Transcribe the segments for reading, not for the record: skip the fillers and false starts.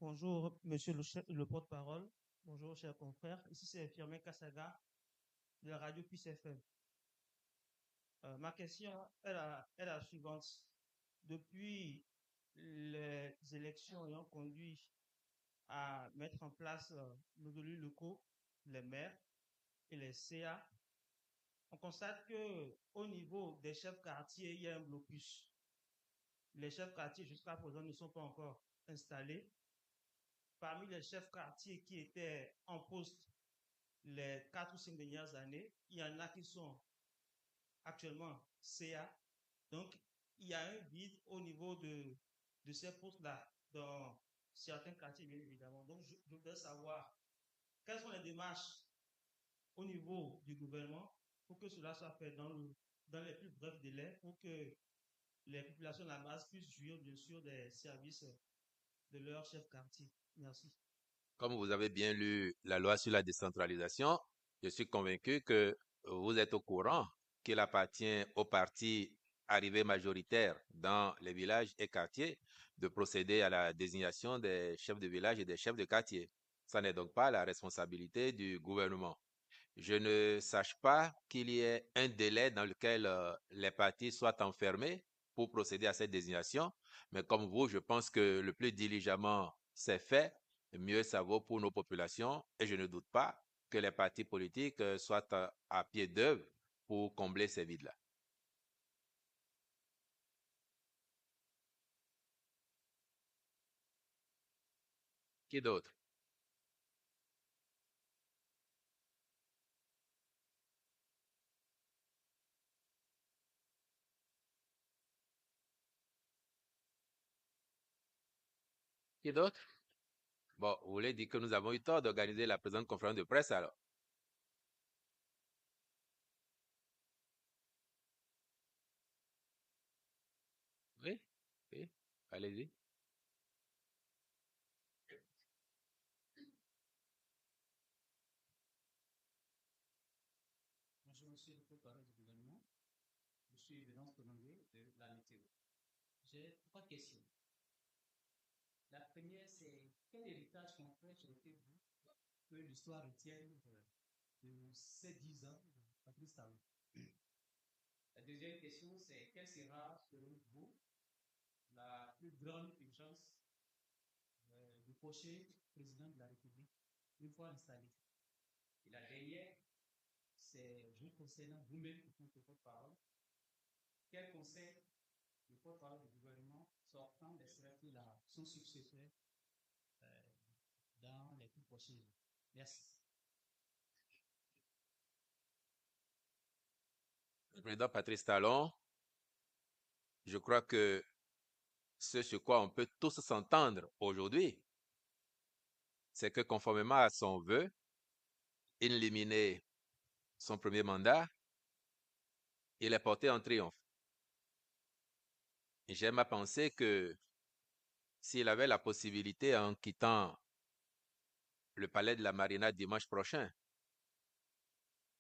Bonjour, monsieur le porte-parole. Bonjour, chers confrères. Ici, c'est Firmin Kassaga de la radio Puisse FM. Ma question est la suivante. Depuis les élections ayant conduit à mettre en place nos élus locaux, les maires et les CA, on constate que au niveau des chefs quartiers, il y a un blocus. Les chefs quartiers, jusqu'à présent, ne sont pas encore installés. Parmi les chefs quartiers qui étaient en poste les 4 ou 5 dernières années, il y en a qui sont actuellement CA. Donc, il y a un vide au niveau de ces postes-là dans certains quartiers, bien évidemment. Donc, je voudrais savoir quelles sont les démarches au niveau du gouvernement pour que cela soit fait dans les plus brefs délais pour que les populations de la base puissent jouir, bien sûr, des services de leur chef quartier. Merci. Comme vous avez bien lu la loi sur la décentralisation, je suis convaincu que vous êtes au courant qu'il appartient aux partis arrivés majoritaires dans les villages et quartiers de procéder à la désignation des chefs de village et des chefs de quartier. Ça n'est donc pas la responsabilité du gouvernement. Je ne sache pas qu'il y ait un délai dans lequel les partis soient enfermés pour procéder à cette désignation, mais comme vous, je pense que le plus diligemment c'est fait, mieux ça vaut pour nos populations et je ne doute pas que les partis politiques soient à pied d'œuvre pour combler ces vides-là. Qui d'autre? Qui d'autre? Bon, vous voulez dire que nous avons eu tort d'organiser la présente conférence de presse alors? Oui, oui, allez-y. Bonjour, monsieur le porte-parole du gouvernement. Je suis Venance Colombier de la météo. J'ai 3 questions. La première, c'est quel héritage concret souhaitez-vous que l'histoire retienne de ces 10 ans de Patrice Talon? La deuxième question, c'est quelle sera, selon vous, la plus grande urgence du prochain président de la République une fois installé? Et la dernière, c'est vous concernant vous-même en tant que porte-parole. Quel conseil le porte-parole du gouvernement sortant laisserait-il à son successeur euh, dans les plus prochains jours? Merci. Le président Patrice Talon, je crois que ce sur quoi on peut tous s'entendre aujourd'hui, c'est que conformément à son vœu, éliminer son premier mandat, il est porté en triomphe. Et j'aime à penser que s'il avait la possibilité, en quittant le palais de la Marina dimanche prochain,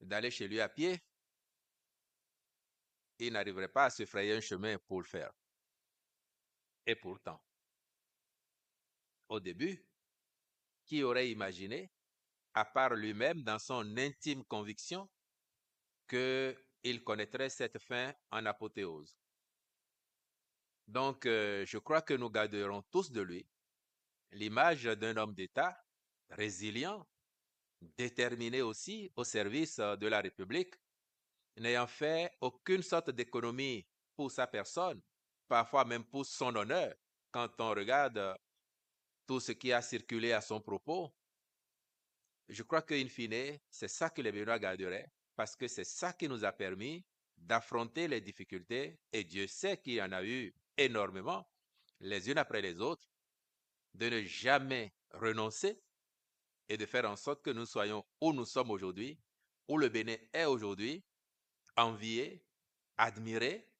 d'aller chez lui à pied, il n'arriverait pas à se frayer un chemin pour le faire. Et pourtant, au début, qui aurait imaginé, à part lui-même dans son intime conviction, qu'il connaîtrait cette fin en apothéose? Donc, je crois que nous garderons tous de lui l'image d'un homme d'État résilient, déterminé aussi au service de la République, n'ayant fait aucune sorte d'économie pour sa personne, parfois même pour son honneur, quand on regarde tout ce qui a circulé à son propos. Je crois qu'in fine, c'est ça que les Béninois garderaient, parce que c'est ça qui nous a permis d'affronter les difficultés, et Dieu sait qu'il y en a eu énormément, les unes après les autres, de ne jamais renoncer, et de faire en sorte que nous soyons où nous sommes aujourd'hui, où le Bénin est aujourd'hui, envié, admiré,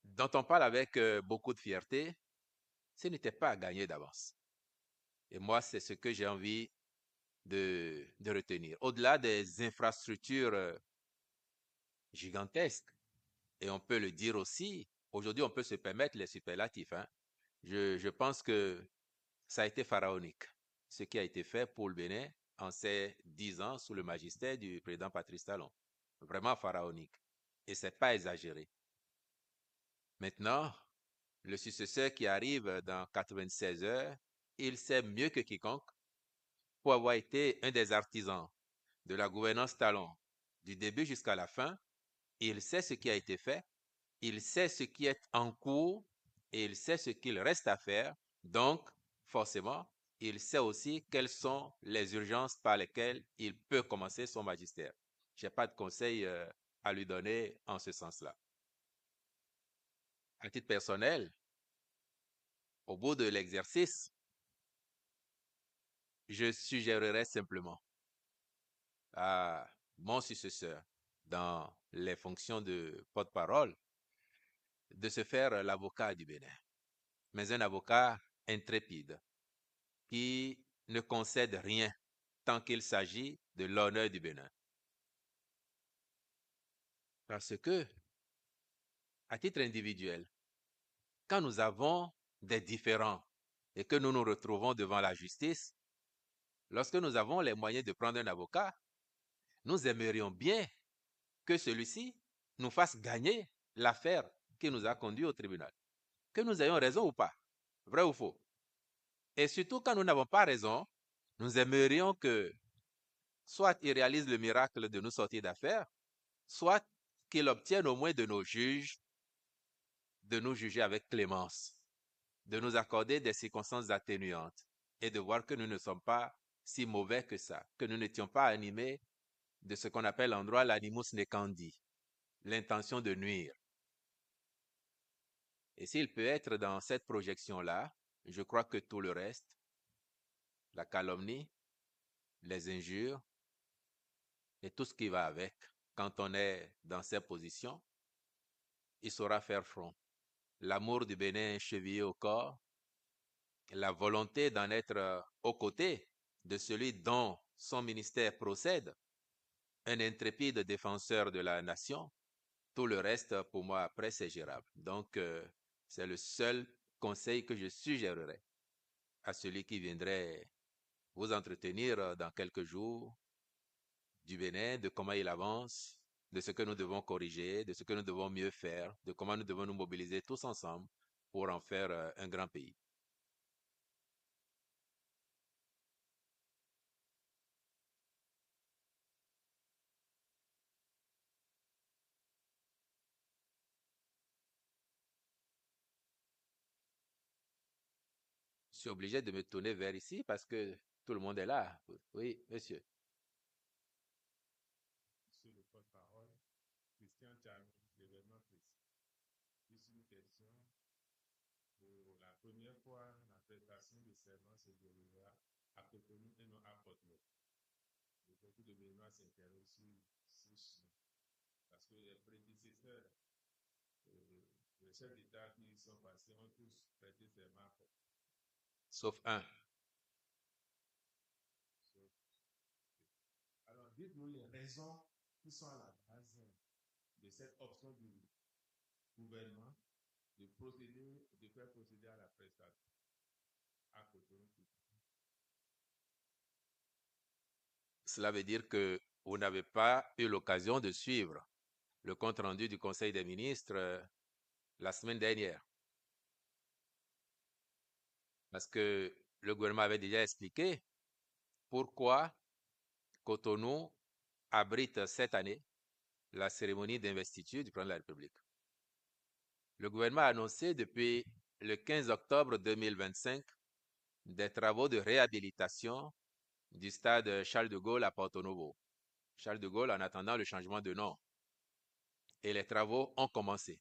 dont on parle avec beaucoup de fierté, ce n'était pas à gagner d'avance. Et moi, c'est ce que j'ai envie de retenir. Au-delà des infrastructures gigantesques, et on peut le dire aussi, aujourd'hui, on peut se permettre les superlatifs, hein. Je pense que ça a été pharaonique, ce qui a été fait pour le Bénin en ces 10 ans sous le magistère du président Patrice Talon. Vraiment pharaonique. Et c'est pas exagéré. Maintenant, le successeur qui arrive dans 96 heures, il sait mieux que quiconque, pour avoir été un des artisans de la gouvernance Talon du début jusqu'à la fin, il sait ce qui a été fait, il sait ce qui est en cours et il sait ce qu'il reste à faire. Donc, forcément, il sait aussi quelles sont les urgences par lesquelles il peut commencer son magistère. Je n'ai pas de conseil à lui donner en ce sens-là. À titre personnel, au bout de l'exercice, je suggérerais simplement à mon successeur dans les fonctions de porte-parole de se faire l'avocat du Bénin, mais un avocat intrépide qui ne concède rien tant qu'il s'agit de l'honneur du Bénin. Parce que, à titre individuel, quand nous avons des différends et que nous nous retrouvons devant la justice, lorsque nous avons les moyens de prendre un avocat, nous aimerions bien que celui-ci nous fasse gagner l'affaire qui nous a conduit au tribunal. Que nous ayons raison ou pas, vrai ou faux. Et surtout quand nous n'avons pas raison, nous aimerions que soit il réalise le miracle de nous sortir d'affaire, soit qu'il obtienne au moins de nos juges de nous juger avec clémence, de nous accorder des circonstances atténuantes et de voir que nous ne sommes pas si mauvais que ça, que nous n'étions pas animés de ce qu'on appelle en droit l'animus necandi, l'intention de nuire. Et s'il peut être dans cette projection-là, je crois que tout le reste, la calomnie, les injures et tout ce qui va avec, quand on est dans ces positions, il saura faire front. L'amour du Bénin chevillé au corps, la volonté d'en être aux côtés de celui dont son ministère procède, un intrépide défenseur de la nation, tout le reste, pour moi, après, c'est gérable. Donc, c'est le seul conseil que je suggérerais à celui qui viendrait vous entretenir dans quelques jours du Bénin, de comment il avance, de ce que nous devons corriger, de ce que nous devons mieux faire, de comment nous devons nous mobiliser tous ensemble pour en faire un grand pays. Je suis obligé de me tourner vers ici parce que tout le monde est là. Oui, monsieur. Sur le porte-parole, Christian Tchami, l'événement précis. Juste une question. Pour la première fois, la prestation de serment se déroulera à Cotonou et non à Porto. Beaucoup de Béninois s'interrogent sur ce parce que les prédécesseurs, les chefs d'État qui sont passés ont tous prêté serment à Porto. Sauf un. Alors, dites-nous les raisons qui sont à la base de cette option du gouvernement de procéder, de faire procéder à la prestation à Cotonou. Cela veut dire que vous n'avez pas eu l'occasion de suivre le compte-rendu du Conseil des ministres la semaine dernière. Parce que le gouvernement avait déjà expliqué pourquoi Cotonou abrite cette année la cérémonie d'investiture du président de la République. Le gouvernement a annoncé depuis le 15 octobre 2025 des travaux de réhabilitation du stade Charles de Gaulle à Porto Novo. Charles de Gaulle en attendant le changement de nom. Et les travaux ont commencé.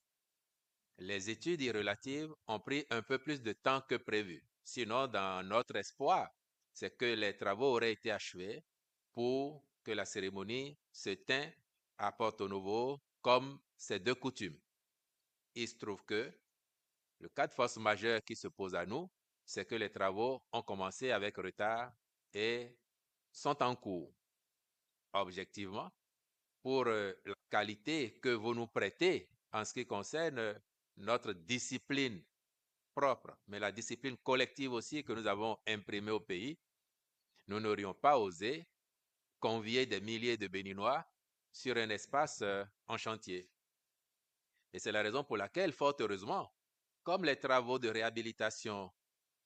Les études y relatives ont pris un peu plus de temps que prévu. Sinon, dans notre espoir, c'est que les travaux auraient été achevés pour que la cérémonie se tint à Porto Novo comme c'est de coutume. Il se trouve que le cas de force majeure qui se pose à nous, c'est que les travaux ont commencé avec retard et sont en cours. Objectivement, pour la qualité que vous nous prêtez en ce qui concerne notre discipline propre, mais la discipline collective aussi que nous avons imprimée au pays, nous n'aurions pas osé convier des milliers de Béninois sur un espace en chantier. Et c'est la raison pour laquelle, fort heureusement, comme les travaux de réhabilitation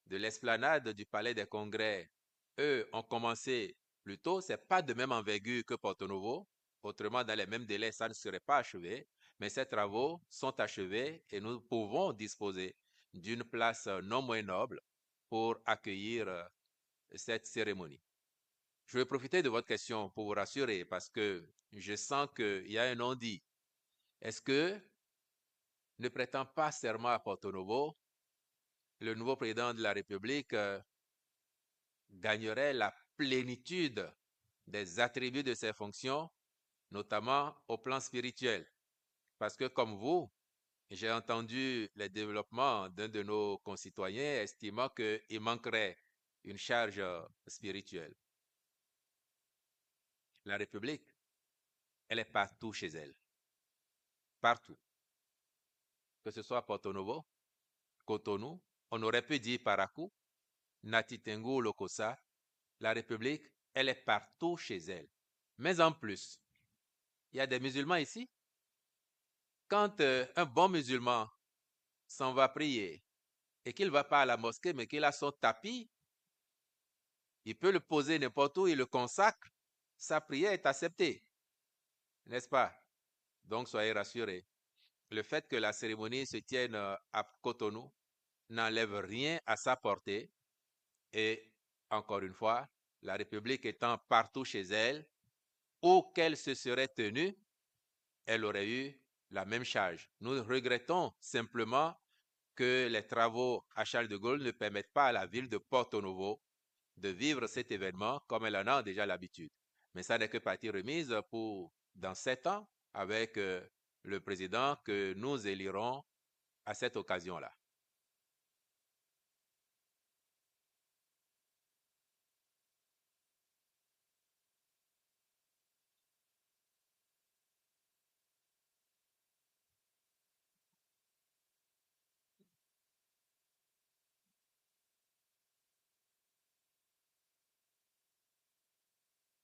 de l'esplanade du Palais des Congrès, eux, ont commencé plus tôt, ce n'est pas de même envergure que Porto Novo. Autrement, dans les mêmes délais, ça ne serait pas achevé. Mais ces travaux sont achevés et nous pouvons disposer d'une place non moins noble pour accueillir cette cérémonie. Je vais profiter de votre question pour vous rassurer parce que je sens qu'il y a un non-dit. Est-ce que, ne prêtant pas serment à Porto Novo, le nouveau président de la République gagnerait la plénitude des attributs de ses fonctions, notamment au plan spirituel? Parce que comme vous, j'ai entendu les développements d'un de nos concitoyens estimant qu'il manquerait une charge spirituelle. La République, elle est partout chez elle. Partout. Que ce soit Porto Novo, Cotonou, on aurait pu dire Parakou, Natitengu ou Lokossa, la République, elle est partout chez elle. Mais en plus, il y a des musulmans ici. Quand un bon musulman s'en va prier et qu'il ne va pas à la mosquée, mais qu'il a son tapis, il peut le poser n'importe où, il le consacre, sa prière est acceptée. N'est-ce pas? Donc soyez rassurés. Le fait que la cérémonie se tienne à Cotonou n'enlève rien à sa portée. Et encore une fois, la République étant partout chez elle, où qu'elle se serait tenue, elle aurait eu la même charge. Nous regrettons simplement que les travaux à Charles de Gaulle ne permettent pas à la ville de Porto Novo de vivre cet événement comme elle en a déjà l'habitude. Mais ça n'est que partie remise pour dans 7 ans avec le président que nous élirons à cette occasion-là.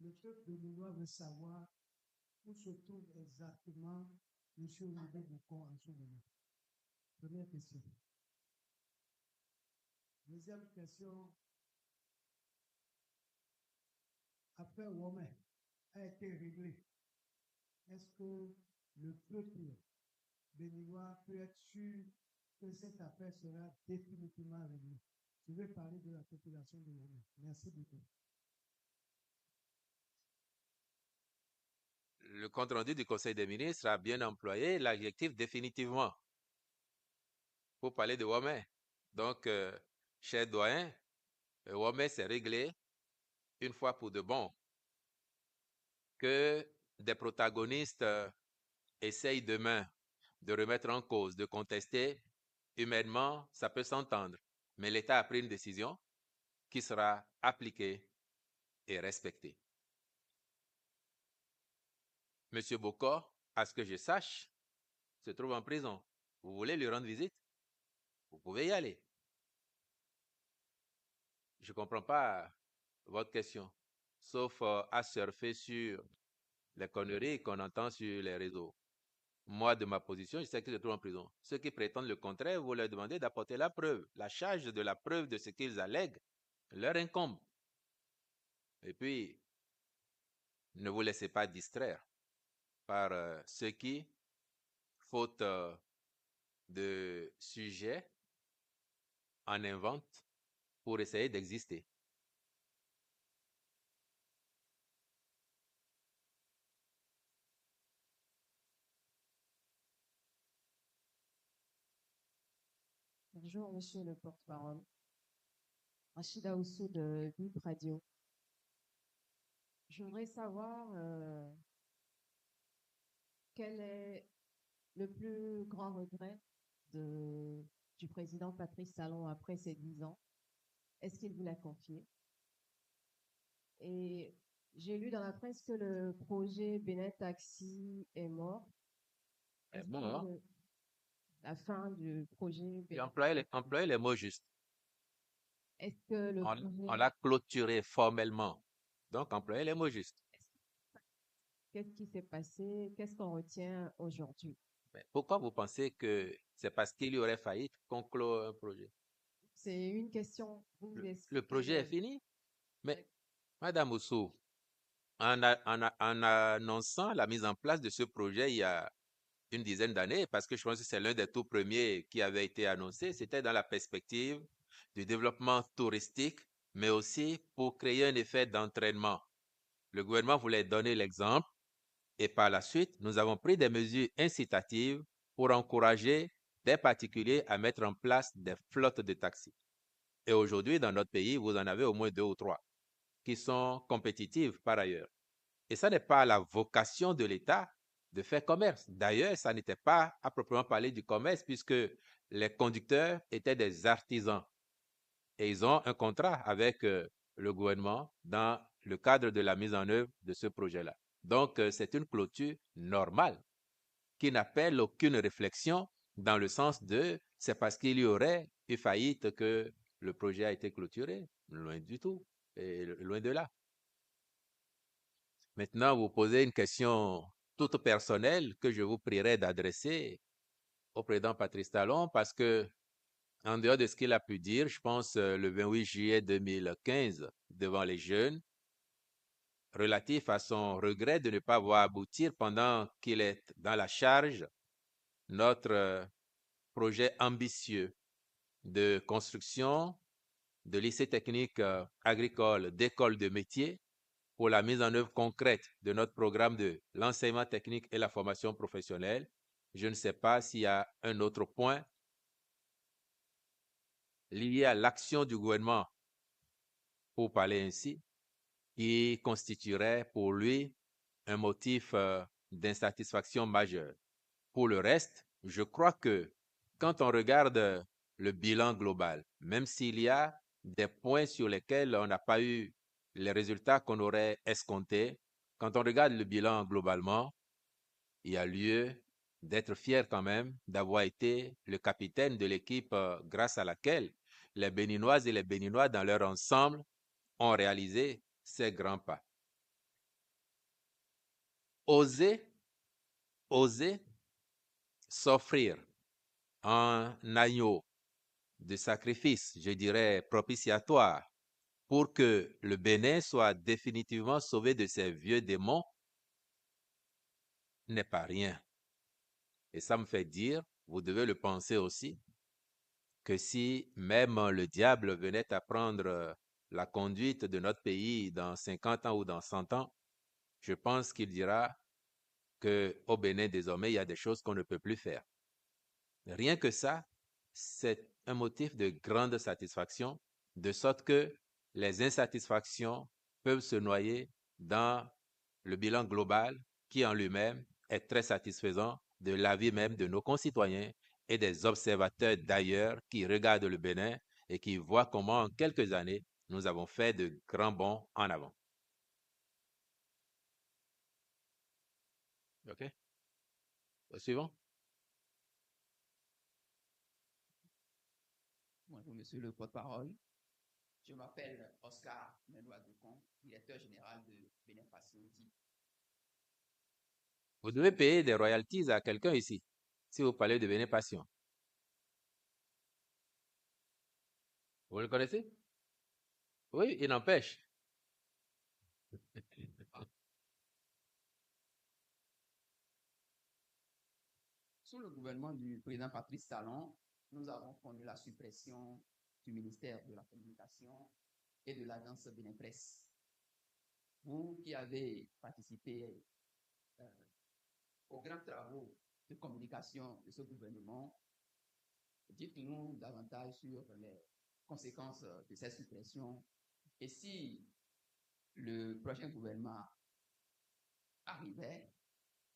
Le peuple béninois veut savoir où se trouve exactement M. Olivier Boucon en ce moment. Première question. Deuxième question. Après Womé a été réglé, est-ce que le peuple béninois peut être sûr que cette affaire sera définitivement réglée? Je vais parler de la population de Womé. Merci beaucoup. Le compte-rendu du Conseil des ministres a bien employé l'adjectif définitivement pour parler de Womé. Donc, cher doyen, Womé s'est réglé une fois pour de bon. Que des protagonistes essayent demain de remettre en cause, de contester, humainement, ça peut s'entendre. Mais l'État a pris une décision qui sera appliquée et respectée. Monsieur Bokor, à ce que je sache, se trouve en prison. Vous voulez lui rendre visite? Vous pouvez y aller. Je ne comprends pas votre question, sauf à surfer sur les conneries qu'on entend sur les réseaux. Moi, de ma position, je sais qu'ils se trouvent en prison. Ceux qui prétendent le contraire, vous leur demandez d'apporter la preuve. La charge de la preuve de ce qu'ils allèguent leur incombe. Et puis, ne vous laissez pas distraire par ceux qui, faute de sujets, en inventent pour essayer d'exister. Bonjour, monsieur le porte-parole. Rachida Oussou de Bip Radio. Je voudrais savoir quel est le plus grand regret du président Patrice Talon après ses 10 ans. Est-ce qu'il vous l'a confié? Et j'ai lu dans la presse que le projet Benet Taxi est mort. Eh Est-ce bon, hein? que la fin du projet Et Benet employez les mots justes. Est-ce que le On projet... l'a clôturé formellement. Donc, employez les mots justes. Qu'est-ce qui s'est passé? Qu'est-ce qu'on retient aujourd'hui? Mais pourquoi vous pensez que c'est parce qu'il y aurait faillite qu'on clôt un projet? C'est une question. Vous Le expliquez projet est le... fini. Mais, Madame Oussou, en annonçant la mise en place de ce projet il y a une dizaine d'années, parce que je pense que c'est l'un des tout premiers qui avait été annoncé, c'était dans la perspective du développement touristique, mais aussi pour créer un effet d'entraînement. Le gouvernement voulait donner l'exemple et par la suite, nous avons pris des mesures incitatives pour encourager des particuliers à mettre en place des flottes de taxis. Et aujourd'hui, dans notre pays, vous en avez au moins 2 ou 3 qui sont compétitives par ailleurs. Et ça n'est pas la vocation de l'État de faire commerce. D'ailleurs, ça n'était pas à proprement parler du commerce puisque les conducteurs étaient des artisans et ils ont un contrat avec le gouvernement dans le cadre de la mise en œuvre de ce projet-là. Donc, c'est une clôture normale qui n'appelle aucune réflexion dans le sens de c'est parce qu'il y aurait eu faillite que le projet a été clôturé. Loin du tout, et loin de là. Maintenant, vous posez une question toute personnelle que je vous prierai d'adresser au président Patrice Talon parce que, en dehors de ce qu'il a pu dire, je pense le 28 juillet 2015 devant les jeunes, relatif à son regret de ne pas voir aboutir pendant qu'il est dans la charge notre projet ambitieux de construction de lycées techniques agricoles, d'écoles de métiers pour la mise en œuvre concrète de notre programme de l'enseignement technique et la formation professionnelle. Je ne sais pas s'il y a un autre point lié à l'action du gouvernement, pour parler ainsi, qui constituerait pour lui un motif d'insatisfaction majeure. Pour le reste, je crois que quand on regarde le bilan global, même s'il y a des points sur lesquels on n'a pas eu les résultats qu'on aurait escomptés, quand on regarde le bilan globalement, il y a lieu d'être fier quand même d'avoir été le capitaine de l'équipe grâce à laquelle les Béninoises et les Béninois dans leur ensemble ont réalisé ces grands pas. Oser s'offrir un agneau de sacrifice, je dirais propitiatoire, pour que le Bénin soit définitivement sauvé de ses vieux démons, n'est pas rien. Et ça me fait dire, vous devez le penser aussi, que si même le diable venait à prendre la conduite de notre pays dans 50 ans ou dans 100 ans, je pense qu'il dira qu'au Bénin, désormais, il y a des choses qu'on ne peut plus faire. Rien que ça, c'est un motif de grande satisfaction, de sorte que les insatisfactions peuvent se noyer dans le bilan global qui en lui-même est très satisfaisant de l'avis même de nos concitoyens et des observateurs d'ailleurs qui regardent le Bénin et qui voient comment en quelques années nous avons fait de grands bonds en avant. OK? Au suivant. Bonjour, monsieur le porte-parole. Je m'appelle Oscar Menoir Ducon, directeur général de Bénin Passion Type. Vous devez payer des royalties à quelqu'un ici, si vous parlez de Bénin Passion. Vous le connaissez? Oui, il n'empêche. Sous le gouvernement du président Patrice Talon, nous avons connu la suppression du ministère de la Communication et de l'agence Bénin Presse. Vous qui avez participé aux grands travaux de communication de ce gouvernement, dites-nous davantage sur les conséquences de cette suppression et si le prochain gouvernement arrivait,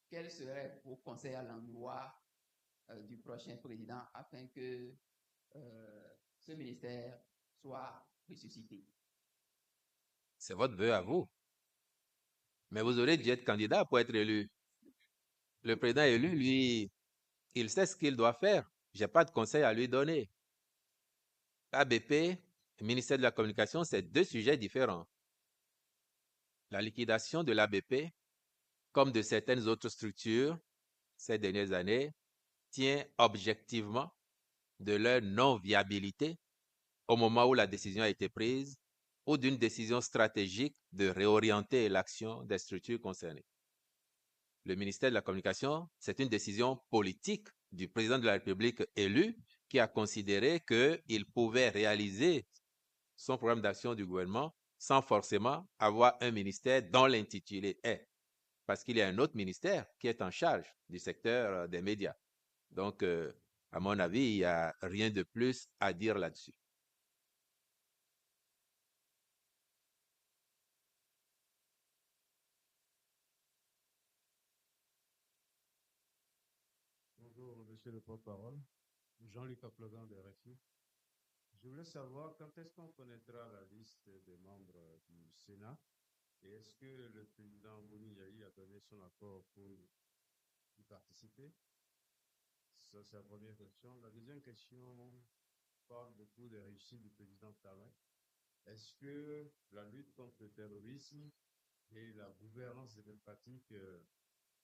quels seraient vos conseils à l'endroit du prochain président afin que ce ministère soit ressuscité? C'est votre vœu à vous. Mais vous aurez dû être candidat pour être élu. Le président élu, lui, il sait ce qu'il doit faire. Je n'ai pas de conseil à lui donner. ABP, le ministère de la Communication, c'est deux sujets différents. La liquidation de l'ABP, comme de certaines autres structures ces dernières années, tient objectivement de leur non-viabilité au moment où la décision a été prise ou d'une décision stratégique de réorienter l'action des structures concernées. Le ministère de la Communication, c'est une décision politique du président de la République élu qui a considéré qu'il pouvait réaliser son programme d'action du gouvernement sans forcément avoir un ministère dont l'intitulé est. Parce qu'il y a un autre ministère qui est en charge du secteur des médias. Donc, à mon avis, il n'y a rien de plus à dire là-dessus. Bonjour, monsieur le porte-parole. Jean-Luc Aplogan de RFI. Je voulais savoir quand est-ce qu'on connaîtra la liste des membres du Sénat et est-ce que le président Mouni Yahi a donné son accord pour y participer? Ça, c'est la première question. La deuxième question parle beaucoup des réussites du président Talon. Est-ce que la lutte contre le terrorisme et la gouvernance démocratique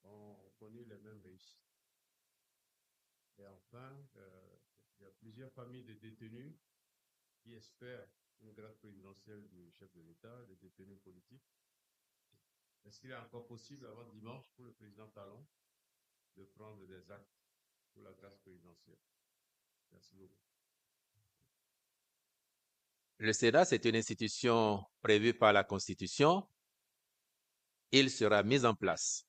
ont connu les mêmes réussites? Et enfin, il y a plusieurs familles de détenus qui espèrent une grâce présidentielle du chef de l'État, des détenus politiques. Est-ce qu'il est encore possible avant dimanche pour le président Talon de prendre des actes pour la grâce présidentielle? Merci beaucoup. Le Sénat, c'est une institution prévue par la Constitution. Il sera mis en place.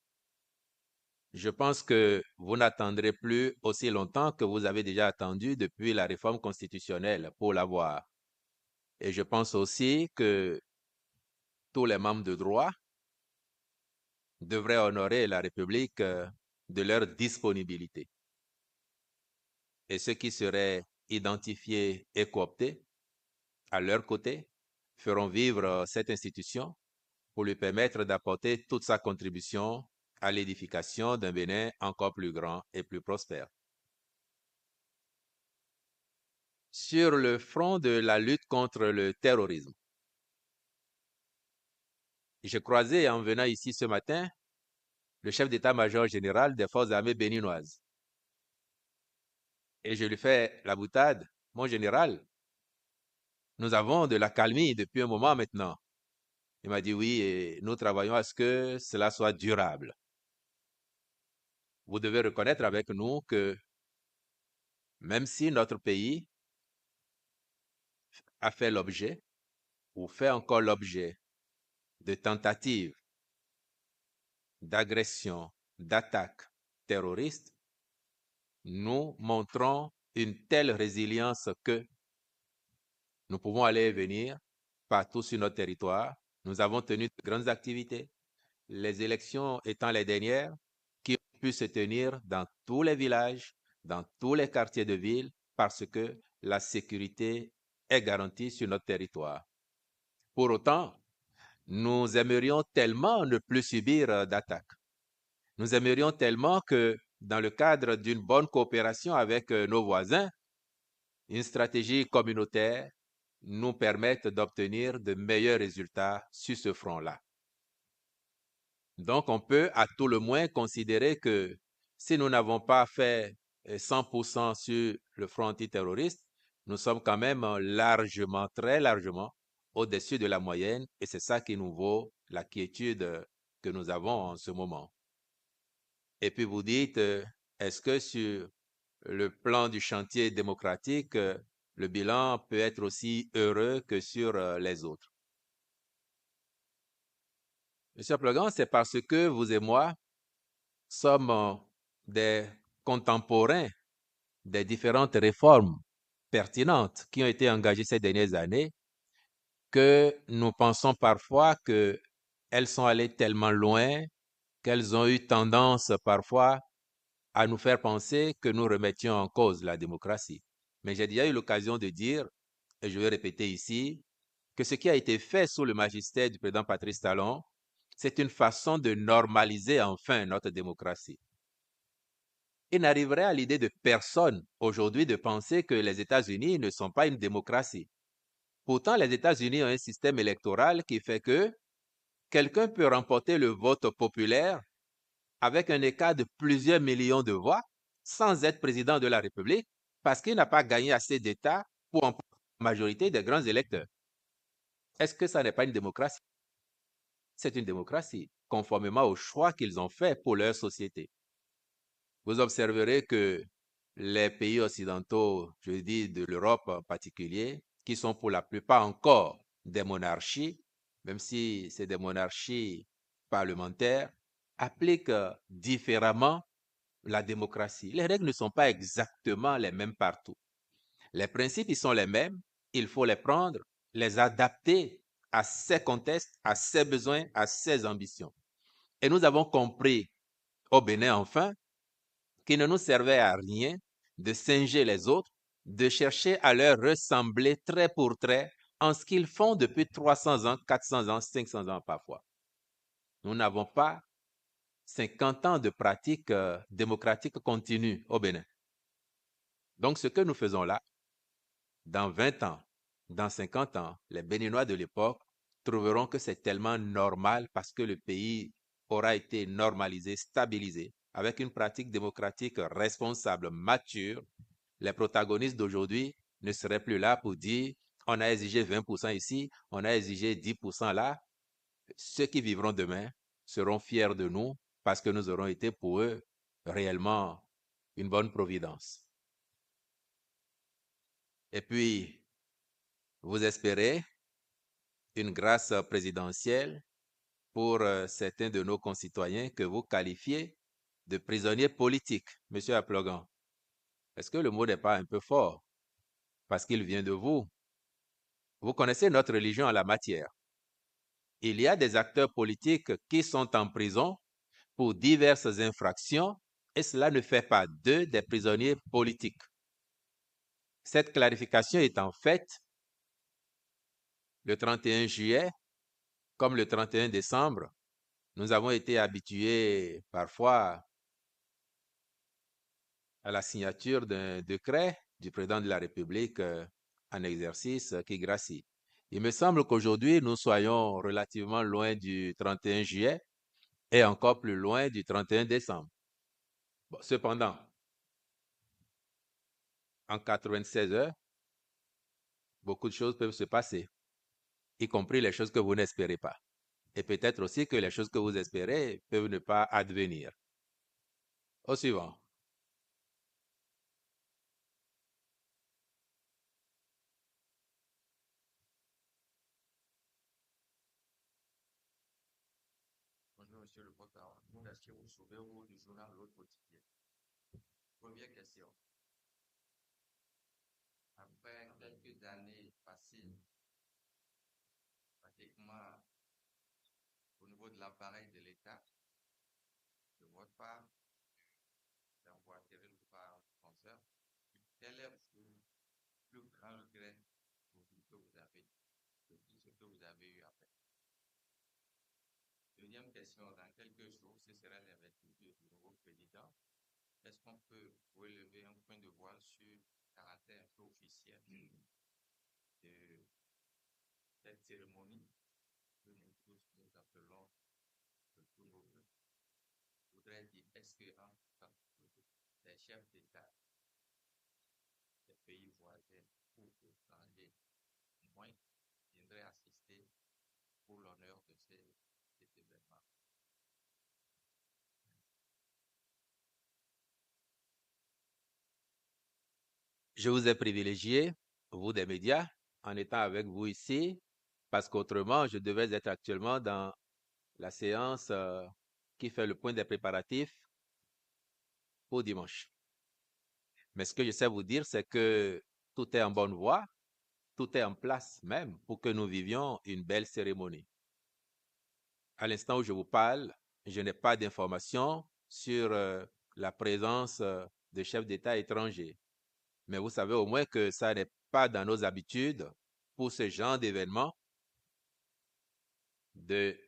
Je pense que vous n'attendrez plus aussi longtemps que vous avez déjà attendu depuis la réforme constitutionnelle pour l'avoir. Et je pense aussi que tous les membres de droit devraient honorer la République de leur disponibilité. Et ceux qui seraient identifiés et cooptés à leur côté feront vivre cette institution pour lui permettre d'apporter toute sa contribution à l'édification d'un Bénin encore plus grand et plus prospère. Sur le front de la lutte contre le terrorisme, j'ai croisé en venant ici ce matin le chef d'état-major général des forces armées béninoises. Et je lui fais la boutade, mon général, nous avons de l'accalmie depuis un moment maintenant. Il m'a dit oui, et nous travaillons à ce que cela soit durable. Vous devez reconnaître avec nous que même si notre pays a fait l'objet ou fait encore l'objet de tentatives d'agression, d'attaques terroristes, nous montrons une telle résilience que nous pouvons aller et venir partout sur notre territoire. Nous avons tenu de grandes activités, les élections étant les dernières, qui ont pu se tenir dans tous les villages, dans tous les quartiers de ville, parce que la sécurité est garantie sur notre territoire. Pour autant, nous aimerions tellement ne plus subir d'attaques. Nous aimerions tellement que, dans le cadre d'une bonne coopération avec nos voisins, une stratégie communautaire nous permette d'obtenir de meilleurs résultats sur ce front-là. Donc, on peut à tout le moins considérer que si nous n'avons pas fait 100% sur le front antiterroriste, nous sommes quand même largement, très largement au-dessus de la moyenne et c'est ça qui nous vaut la quiétude que nous avons en ce moment. Et puis vous dites, est-ce que sur le plan du chantier démocratique, le bilan peut être aussi heureux que sur les autres? Monsieur Aplogan, c'est parce que vous et moi sommes des contemporains des différentes réformes pertinentes qui ont été engagées ces dernières années que nous pensons parfois qu'elles sont allées tellement loin qu'elles ont eu tendance parfois à nous faire penser que nous remettions en cause la démocratie. Mais j'ai déjà eu l'occasion de dire, et je vais répéter ici, que ce qui a été fait sous le magistère du président Patrice Talon, c'est une façon de normaliser enfin notre démocratie. Il n'arriverait à l'idée de personne aujourd'hui de penser que les États-Unis ne sont pas une démocratie. Pourtant, les États-Unis ont un système électoral qui fait que quelqu'un peut remporter le vote populaire avec un écart de plusieurs millions de voix sans être président de la République parce qu'il n'a pas gagné assez d'États pour emporter la majorité des grands électeurs. Est-ce que ça n'est pas une démocratie? C'est une démocratie, conformément au choix qu'ils ont fait pour leur société. Vous observerez que les pays occidentaux, je dis de l'Europe en particulier, qui sont pour la plupart encore des monarchies, même si c'est des monarchies parlementaires, appliquent différemment la démocratie. Les règles ne sont pas exactement les mêmes partout. Les principes, ils sont les mêmes. Il faut les prendre, les adapter à ces contextes, à ces besoins, à ces ambitions. Et nous avons compris au Bénin, enfin, qu'il ne nous servait à rien de singer les autres, de chercher à leur ressembler trait pour trait en ce qu'ils font depuis 300 ans, 400 ans, 500 ans parfois. Nous n'avons pas 50 ans de pratique démocratique continue au Bénin. Donc, ce que nous faisons là, dans 20 ans, dans 50 ans, les Béninois de l'époque trouveront que c'est tellement normal parce que le pays aura été normalisé, stabilisé, avec une pratique démocratique responsable, mature. Les protagonistes d'aujourd'hui ne seraient plus là pour dire on a exigé 20% ici, on a exigé 10% là. Ceux qui vivront demain seront fiers de nous parce que nous aurons été pour eux réellement une bonne providence. Et puis, vous espérez une grâce présidentielle pour certains de nos concitoyens que vous qualifiez de prisonniers politiques, M. Aplogan. Est-ce que le mot n'est pas un peu fort? Parce qu'il vient de vous. Vous connaissez notre religion en la matière. Il y a des acteurs politiques qui sont en prison pour diverses infractions et cela ne fait pas d'eux des prisonniers politiques. Cette clarification étant faite, le 31 juillet, comme le 31 décembre, nous avons été habitués parfois à la signature d'un décret du président de la République en exercice qui gracie. Il me semble qu'aujourd'hui, nous soyons relativement loin du 31 juillet et encore plus loin du 31 décembre. Bon, cependant, en 96 heures, beaucoup de choses peuvent se passer, y compris les choses que vous n'espérez pas. Et peut-être aussi que les choses que vous espérez peuvent ne pas advenir. Au suivant. Bonjour, monsieur le porte-parole. Est-ce que vous souvenez-vous du journal L'Autre Quotidien? Première question. Après quelques années passées, pratiquement au niveau de l'appareil de l'État, de votre part, d'envoyer le par concert, quel est le plus grand regret que vous avez de tout ce que vous avez eu à faire? Deuxième question, dans quelques jours, ce sera l'investiture du nouveau président. Est-ce qu'on peut relever un point de voile sur le caractère un peu officiel de cette cérémonie que nous tous nous appelons le tout nouveau? Je voudrais dire, est-ce que les chefs d'État des pays voisins ou étrangers moins viendraient assister pour l'honneur de cet événement? Je vous ai privilégié, vous des médias, en étant avec vous ici, parce qu'autrement, je devais être actuellement dans la séance qui fait le point des préparatifs pour dimanche. Mais ce que je sais vous dire, c'est que tout est en bonne voie, tout est en place même pour que nous vivions une belle cérémonie. À l'instant où je vous parle, je n'ai pas d'informations sur la présence de chefs d'État étrangers. Mais vous savez au moins que ça n'est pas dans nos habitudes pour ce genre d'événement de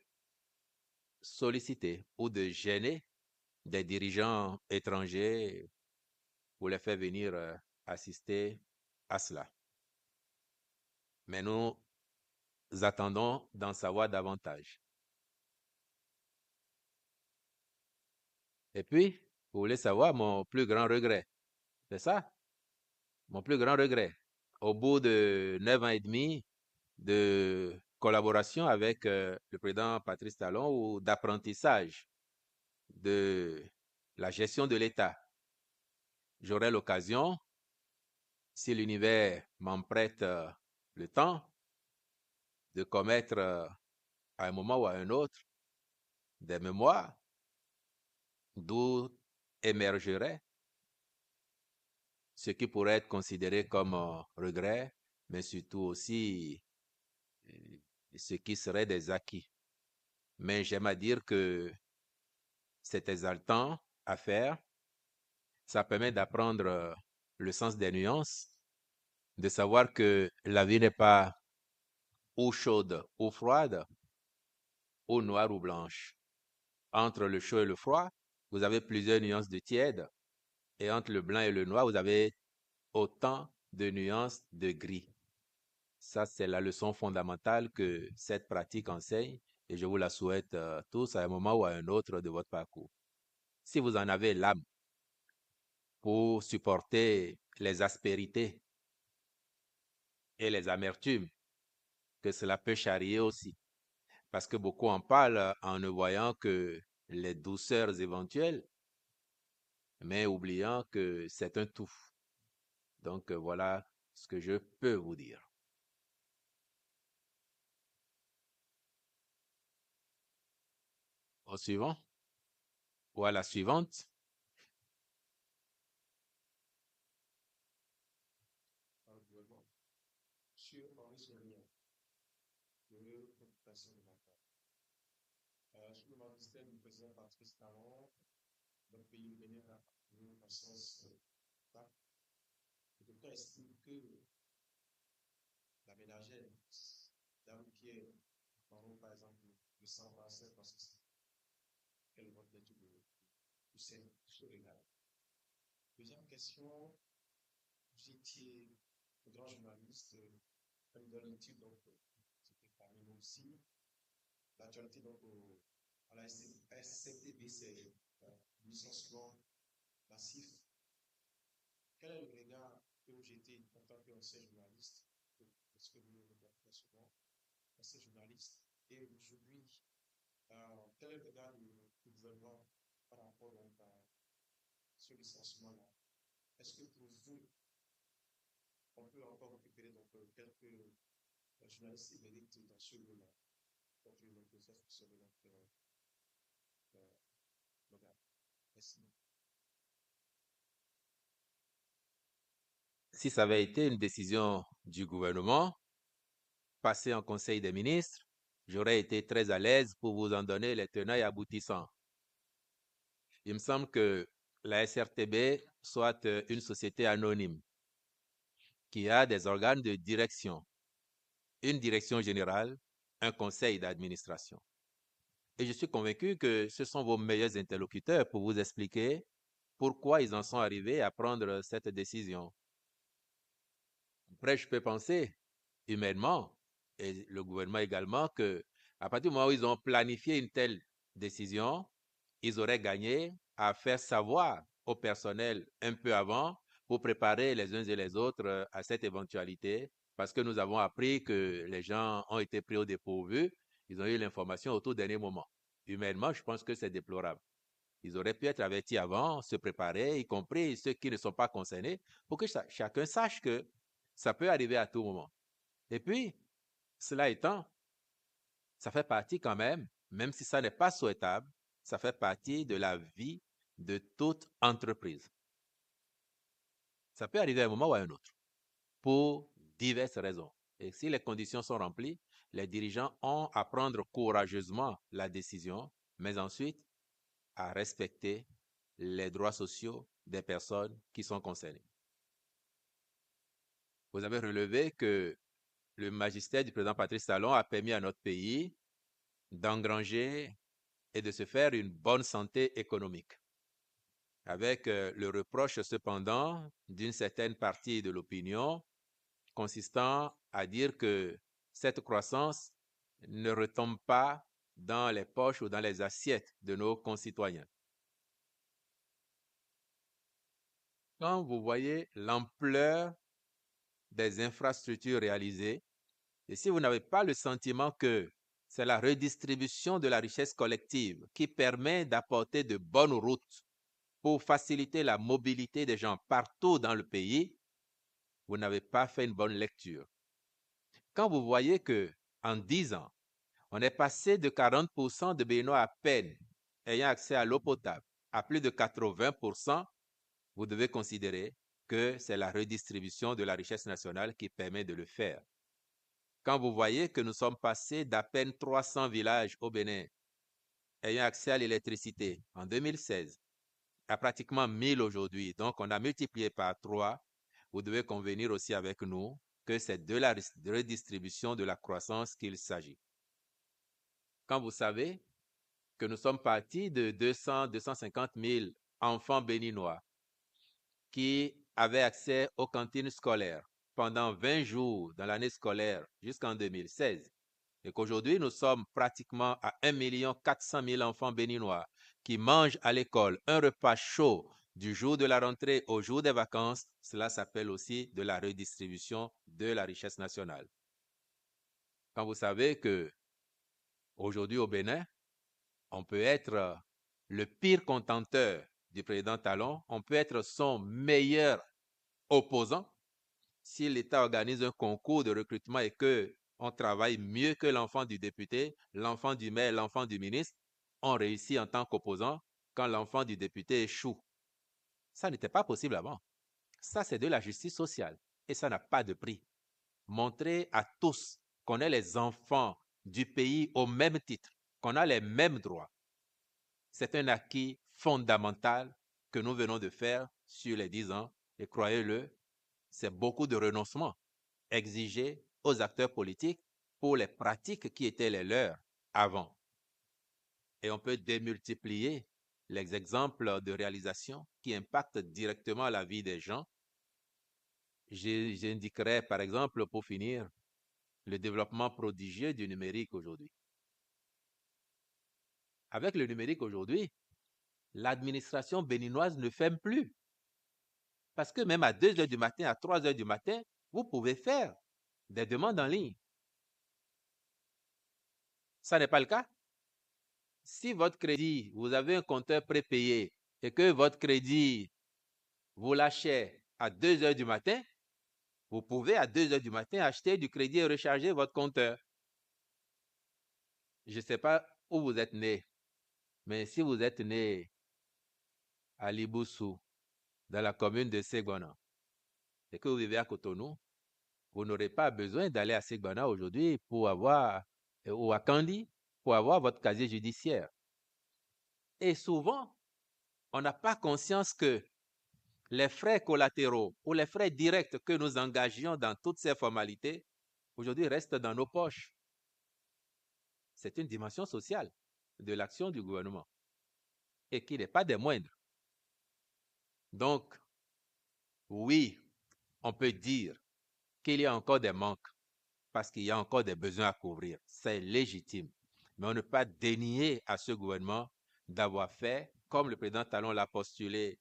solliciter ou de gêner des dirigeants étrangers pour les faire venir assister à cela. Mais nous attendons d'en savoir davantage. Et puis, vous voulez savoir mon plus grand regret, c'est ça? Mon plus grand regret. Au bout de 9 ans et demi de collaboration avec le président Patrice Talon ou d'apprentissage de la gestion de l'État, j'aurai l'occasion, si l'univers m'en prête le temps, de commettre à un moment ou à un autre des mémoires d'où émergerait ce qui pourrait être considéré comme regret, mais surtout aussi ce qui serait des acquis. Mais j'aime à dire que c'est exaltant à faire. Ça permet d'apprendre le sens des nuances, de savoir que la vie n'est pas ou chaude ou froide, ou noire ou blanche. Entre le chaud et le froid, vous avez plusieurs nuances de tiède, et entre le blanc et le noir, vous avez autant de nuances de gris. Ça, c'est la leçon fondamentale que cette pratique enseigne, et je vous la souhaite tous à un moment ou à un autre de votre parcours. Si vous en avez l'âme pour supporter les aspérités et les amertumes que cela peut charrier aussi, parce que beaucoup en parlent en ne voyant que les douceurs éventuelles, mais oubliant que c'est un tout. Donc voilà ce que je peux vous dire. Au suivant ou à la suivante. Sur Maurice Lemieux, de préoccupation de la part. Sur le magistère du président Patrice Talon, notre pays Bénin a appartenu en sens pas. Le docteur estime que la ménagère, Dame Pierre, par exemple, le 127 parce que quel vote d'étude du Sénat sur l'égal. Deuxième question, vous étiez un grand journaliste, un leader donc c'était parmi nous aussi. L'actualité donc à la SCTB, c'est licenciement massif. Quel est le regard que vous jetez en tant qu'ancien journaliste, parce que vous le regardez souvent, ancien journaliste, et aujourd'hui, quel est le regard du gouvernement par rapport donc, à ce licenciement-là? Est-ce que pour vous, on peut encore récupérer donc, quelques journalistes émérites dans ce lieu-là? Donc, le processus serait donc merci. Si ça avait été une décision du gouvernement, passée en Conseil des ministres, j'aurais été très à l'aise pour vous en donner les tenants et aboutissants. Il me semble que la SRTB soit une société anonyme qui a des organes de direction, une direction générale, un conseil d'administration. Et je suis convaincu que ce sont vos meilleurs interlocuteurs pour vous expliquer pourquoi ils en sont arrivés à prendre cette décision. Après, je peux penser humainement, et le gouvernement également, que à partir du moment où ils ont planifié une telle décision, ils auraient gagné à faire savoir au personnel un peu avant pour préparer les uns et les autres à cette éventualité, parce que nous avons appris que les gens ont été pris au dépourvu, ils ont eu l'information au tout dernier moment. Humainement, je pense que c'est déplorable. Ils auraient pu être avertis avant, se préparer, y compris ceux qui ne sont pas concernés, pour que chacun sache que ça peut arriver à tout moment. Et puis, cela étant, ça fait partie quand même si ça n'est pas souhaitable, ça fait partie de la vie de toute entreprise. Ça peut arriver à un moment ou à un autre. pour diverses raisons. Et si les conditions sont remplies, les dirigeants ont à prendre courageusement la décision, mais ensuite à respecter les droits sociaux des personnes qui sont concernées. Vous avez relevé que le magistère du président Patrice Talon a permis à notre pays d'engranger et de se faire une bonne santé économique, avec le reproche cependant d'une certaine partie de l'opinion consistant à dire que cette croissance ne retombe pas dans les poches ou dans les assiettes de nos concitoyens. Quand vous voyez l'ampleur des infrastructures réalisées, et si vous n'avez pas le sentiment que c'est la redistribution de la richesse collective qui permet d'apporter de bonnes routes pour faciliter la mobilité des gens partout dans le pays, vous n'avez pas fait une bonne lecture. Quand vous voyez que en 10 ans, on est passé de 40% de Béninois à peine ayant accès à l'eau potable à plus de 80%, vous devez considérer que c'est la redistribution de la richesse nationale qui permet de le faire. Quand vous voyez que nous sommes passés d'à peine 300 villages au Bénin ayant accès à l'électricité en 2016 à pratiquement 1000 aujourd'hui, donc on a multiplié par 3, vous devez convenir aussi avec nous que c'est de la redistribution de la croissance qu'il s'agit. Quand vous savez que nous sommes partis de 250 000 enfants béninois qui avaient accès aux cantines scolaires pendant 20 jours dans l'année scolaire jusqu'en 2016, et qu'aujourd'hui nous sommes pratiquement à 1 400 000 enfants béninois qui mangent à l'école un repas chaud du jour de la rentrée au jour des vacances, cela s'appelle aussi de la redistribution de la richesse nationale. Quand vous savez que aujourd'hui au Bénin, on peut être le pire contenteur du président Talon, on peut être son meilleur opposant si l'État organise un concours de recrutement et que on travaille mieux que l'enfant du député, l'enfant du maire, l'enfant du ministre, on réussit en tant qu'opposant quand l'enfant du député échoue. Ça n'était pas possible avant. Ça, c'est de la justice sociale et ça n'a pas de prix. Montrer à tous qu'on est les enfants du pays au même titre, qu'on a les mêmes droits, c'est un acquis fondamental que nous venons de faire sur les 10 ans et croyez-le, c'est beaucoup de renoncement exigé aux acteurs politiques pour les pratiques qui étaient les leurs avant. Et on peut démultiplier les exemples de réalisation qui impactent directement la vie des gens. J'indiquerai par exemple, pour finir, le développement prodigieux du numérique aujourd'hui. Avec le numérique aujourd'hui, l'administration béninoise ne ferme plus. Parce que même à 2 heures du matin, à 3 heures du matin, vous pouvez faire des demandes en ligne. Ça n'est pas le cas. Si votre crédit, vous avez un compteur prépayé et que votre crédit, vous lâchez à 2 heures du matin, vous pouvez à 2 heures du matin acheter du crédit et recharger votre compteur. Je ne sais pas où vous êtes né, mais si vous êtes né à Liboussou, dans la commune de Segbana, et que vous vivez à Cotonou, vous n'aurez pas besoin d'aller à Segbana aujourd'hui pour avoir, ou à Kandi, pour avoir votre casier judiciaire. Et souvent, on n'a pas conscience que les frais collatéraux ou les frais directs que nous engagions dans toutes ces formalités, aujourd'hui restent dans nos poches. C'est une dimension sociale de l'action du gouvernement et qui n'est pas des moindres. Donc, oui, on peut dire qu'il y a encore des manques parce qu'il y a encore des besoins à couvrir. C'est légitime. Mais on ne peut pas dénier à ce gouvernement d'avoir fait, comme le président Talon l'a postulé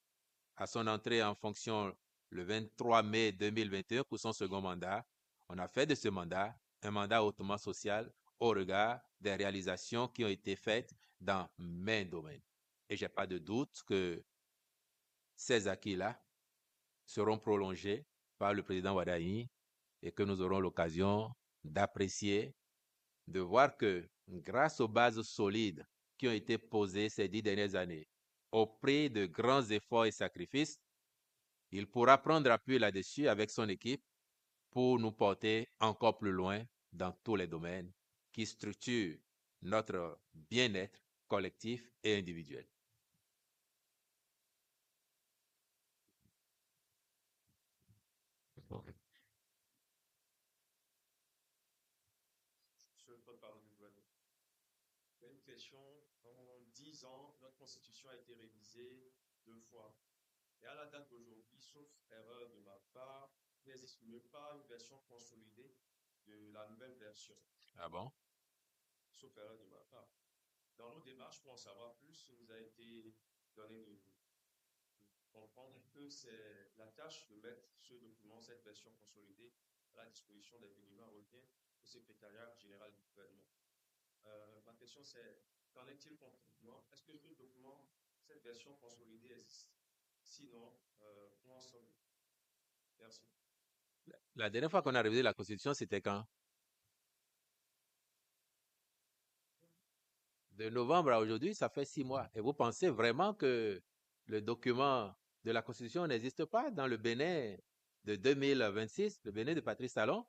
à son entrée en fonction le 23 mai 2021 pour son second mandat, on a fait de ce mandat un mandat hautement social au regard des réalisations qui ont été faites dans maints domaines. Et je n'ai pas de doute que ces acquis-là seront prolongés par le président Wadaini et que nous aurons l'occasion d'apprécier, de voir que grâce aux bases solides qui ont été posées ces 10 dernières années, au prix de grands efforts et sacrifices, il pourra prendre appui là-dessus avec son équipe pour nous porter encore plus loin dans tous les domaines qui structurent notre bien-être collectif et individuel. Monsieur le porte-parole du gouvernement. Une question. En 10 ans, notre constitution a été révisée 2 fois. Et à la date d'aujourd'hui, sauf erreur de ma part, il n'existe même pas une version consolidée de la nouvelle version. Ah bon? Sauf erreur de ma part. Dans nos démarches pour en savoir plus, il nous a été donné de comprendre que c'est la tâche de mettre ce document, cette version consolidée, à la disposition des bénévoles revient au secrétariat général du gouvernement. Ma question c'est, qu'en est-il concrètement? Est-ce que ce document, cette version consolidée existe? Sinon, où en sommes-nous? Merci. La dernière fois qu'on a révisé la Constitution, c'était quand? De novembre à aujourd'hui, ça fait 6 mois. Et vous pensez vraiment que le document de la Constitution n'existe pas dans le Bénin de 2026, le Bénin de Patrice Talon?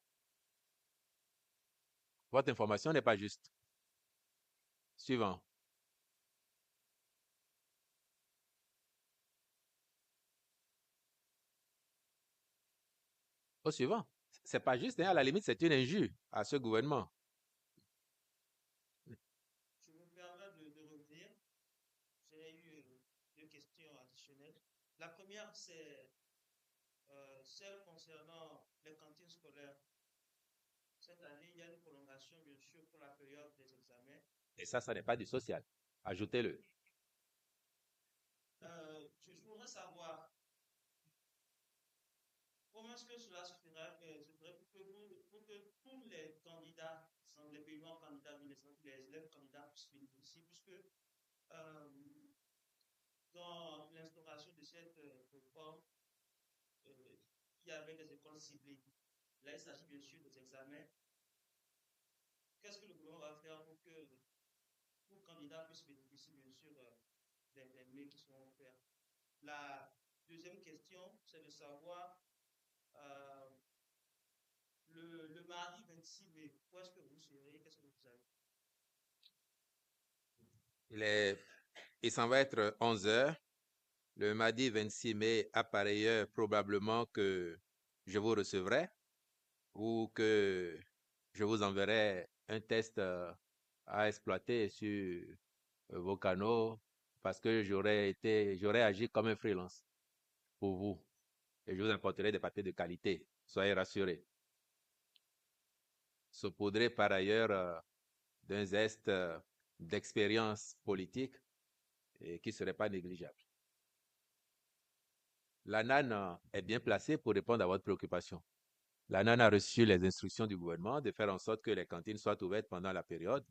Votre information n'est pas juste. Suivant. Au suivant. C'est pas juste, hein, à la limite, c'est une injure à ce gouvernement. Je me permets de revenir. J'ai eu 2 questions additionnelles. La première, c'est celle concernant les cantines scolaires. Cette année, il y a une prolongation, bien sûr, pour la période des examens. Et ça n'est pas du social. Ajoutez-le. Je voudrais savoir comment est-ce que cela se ferait pour que tous les candidats, les paiements candidats, les élèves candidats puissent bénéficier, puisque dans l'instauration de cette réforme, il y avait des écoles ciblées. Là, il s'agit bien sûr des examens. Qu'est-ce que le gouvernement va faire pour que tout candidat puisse bénéficier, bien sûr, des mails qui seront offerts? La deuxième question, c'est de savoir euh, le mardi 26 mai, où est-ce que vous serez? Qu'est-ce que vous avez? Il s'en va être 11 heures. Le mardi 26 mai, à pareille heure, probablement que je vous recevrai ou que je vous enverrai un test à exploiter sur vos canaux parce que j'aurais agi comme un freelance pour vous et je vous apporterai des papiers de qualité. Soyez rassurés. Saupoudré par ailleurs d'un zeste d'expérience politique et qui ne serait pas négligeable. L'ANAN est bien placée pour répondre à votre préoccupation. L'ANAN a reçu les instructions du gouvernement de faire en sorte que les cantines soient ouvertes pendant la période.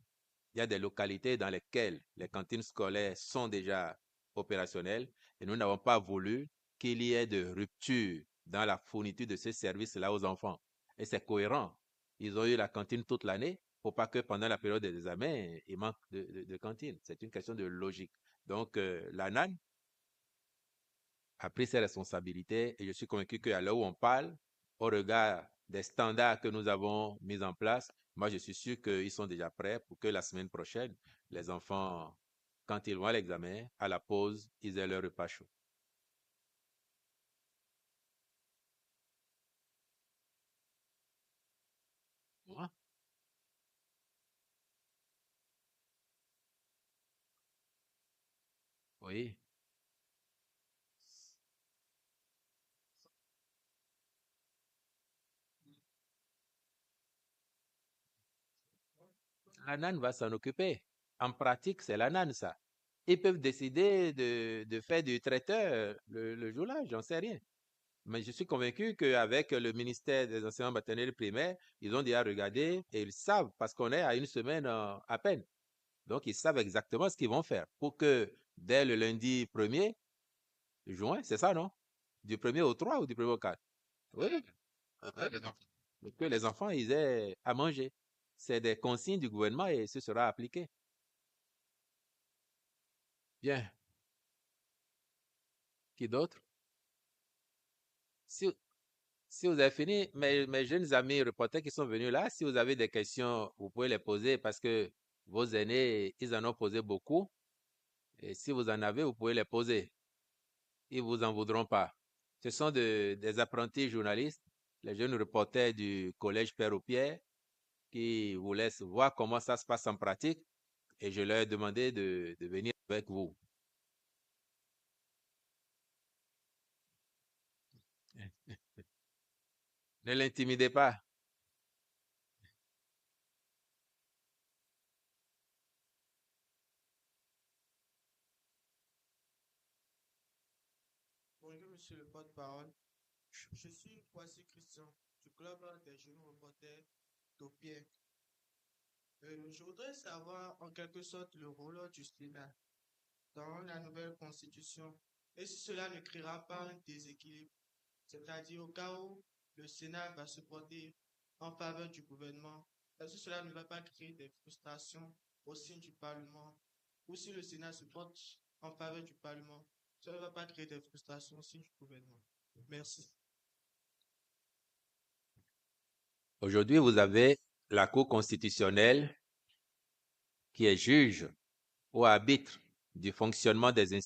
Il y a des localités dans lesquelles les cantines scolaires sont déjà opérationnelles et nous n'avons pas voulu qu'il y ait de rupture dans la fourniture de ces services-là aux enfants. Et c'est cohérent. Ils ont eu la cantine toute l'année pour pas que pendant la période des examens, il manque de cantine. C'est une question de logique. Donc, l'ANAN a pris ses responsabilités et je suis convaincu qu'à l'heure où on parle, au regard des standards que nous avons mis en place, moi je suis sûr qu'ils sont déjà prêts pour que la semaine prochaine, les enfants, quand ils vont à l'examen, à la pause, ils aient leur repas chaud. Moi? Oui. L'ANAN va s'en occuper. En pratique, c'est l'ANAN, ça. Ils peuvent décider de faire du traiteur le jour-là, j'en sais rien. Mais je suis convaincu qu'avec le ministère des enseignements maternels et primaires, ils ont déjà regardé et ils savent, parce qu'on est à une semaine à peine. Donc, ils savent exactement ce qu'ils vont faire pour que dès le lundi 1er juin, c'est ça, non? Du 1er au 3 ou du 1er au 4? Oui. Pour que les enfants, ils aient à manger. C'est des consignes du gouvernement et ce sera appliqué. Bien. Qui d'autre? Si, Si vous avez fini, mes jeunes amis reporters qui sont venus là, si vous avez des questions, vous pouvez les poser parce que vos aînés, ils en ont posé beaucoup. Et si vous en avez, vous pouvez les poser. Ils vous en voudront pas. Ce sont des apprentis journalistes, les jeunes reporters du collège Père-au-Pierre, qui vous laissent voir comment ça se passe en pratique. Et je leur ai demandé de venir avec vous. Ne l'intimidez pas. Bonjour, monsieur le porte-parole. Je suis Kwasi Christian du club des jeunes reporters d'Opier. Je voudrais savoir en quelque sorte le rôle du Sénat dans la nouvelle constitution et si cela ne créera pas un déséquilibre, c'est-à-dire au cas où le Sénat va se porter en faveur du gouvernement, est-ce que cela ne va pas créer des frustrations au sein du Parlement, ou si le Sénat se porte en faveur du Parlement, cela ne va pas créer des frustrations au sein du gouvernement. Merci. Aujourd'hui, vous avez la Cour constitutionnelle qui est juge ou arbitre du fonctionnement des institutions.